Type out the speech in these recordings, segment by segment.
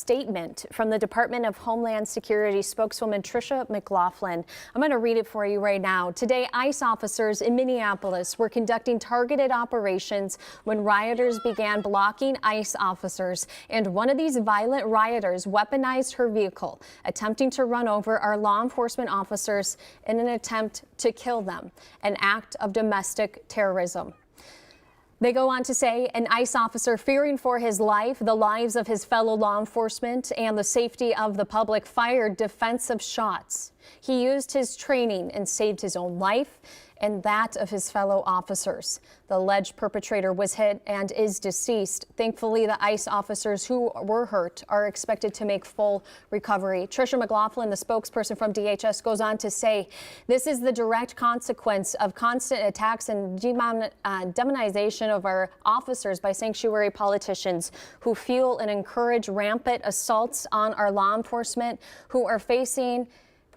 Statement from the Department of Homeland Security spokeswoman Tricia McLaughlin. I'm going to read it for you right now. Today, ICE officers in Minneapolis were conducting targeted operations when rioters began blocking ICE officers, and one of these violent rioters weaponized her vehicle, attempting to run over our law enforcement officers in an attempt to kill them, an act of domestic terrorism. They go on to say an ICE officer, fearing for his life, the lives of his fellow law enforcement, and the safety of the public, fired defensive shots. He used his training and saved his own life and that of his fellow officers. The alleged perpetrator was hit and is deceased. Thankfully, the ICE officers who were hurt are expected to make full recovery. Tricia McLaughlin, the spokesperson from DHS, goes on to say this is the direct consequence of constant attacks and demonization of our officers by sanctuary politicians who fuel and encourage rampant assaults on our law enforcement, who are facing,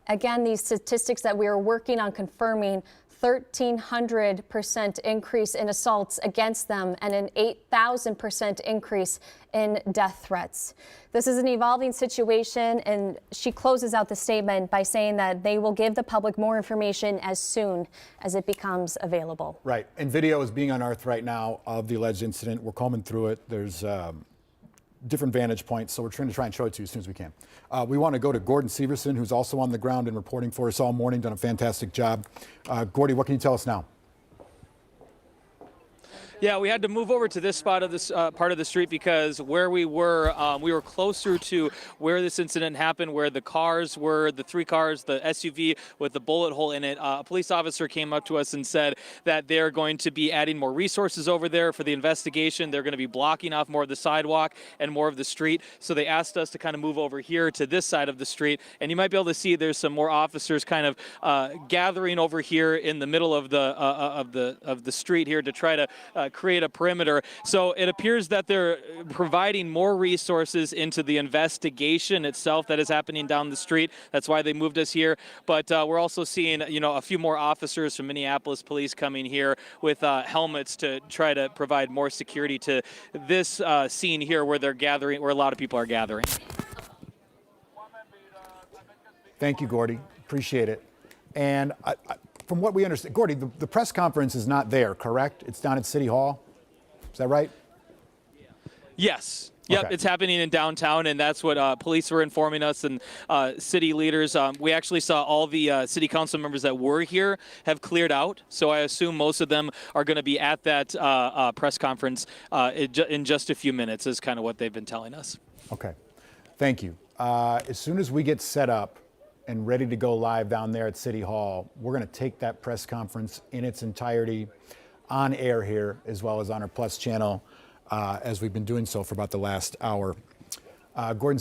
again, these statistics that we are working on confirming, 1,300% increase in assaults against them and an 8,000% increase in death threats. This is an evolving situation, and she closes out the statement by saying that they will give the public more information as soon as it becomes available. Right, and video is being unearthed right now of the alleged incident. We're combing through it. There's different vantage points, so we're trying to show it to you as soon as we can. We want to go to Gordon Severson, who's also on the ground and reporting for us all morning, done a fantastic job. Gordy, what can you tell us now? Yeah, we had to move over to this spot of this part of the street because where we were closer to where this incident happened, where the cars were, the three cars, the SUV with the bullet hole in it. A police officer came up to us and said that they're going to be adding more resources over there for the investigation. They're going to be blocking off more of the sidewalk and more of the street. So they asked us to kind of move over here to this side of the street. And you might be able to see there's some more officers kind of gathering over here in the middle of the street here to try to create a perimeter. So it appears that they're providing more resources into the investigation itself that is happening down the street. That's why they moved us here. But we're also seeing, a few more officers from Minneapolis police coming here with helmets to try to provide more security to this scene here where they're gathering, where a lot of people are gathering. Thank you, Gordy. Appreciate it. And from what we understand, Gordy, the press conference is not there, correct? It's down at City Hall. Is that right? Yes. Yep, okay. It's happening in downtown, and that's what police were informing us and city leaders. We actually saw all the city council members that were here have cleared out, so I assume most of them are going to be at that press conference in just a few minutes is kind of what they've been telling us. Okay. Thank you. As soon as we get set up and ready to go live down there at City Hall, we're going to take that press conference in its entirety on air here, as well as on our Plus channel, as we've been doing so for about the last hour. Gordon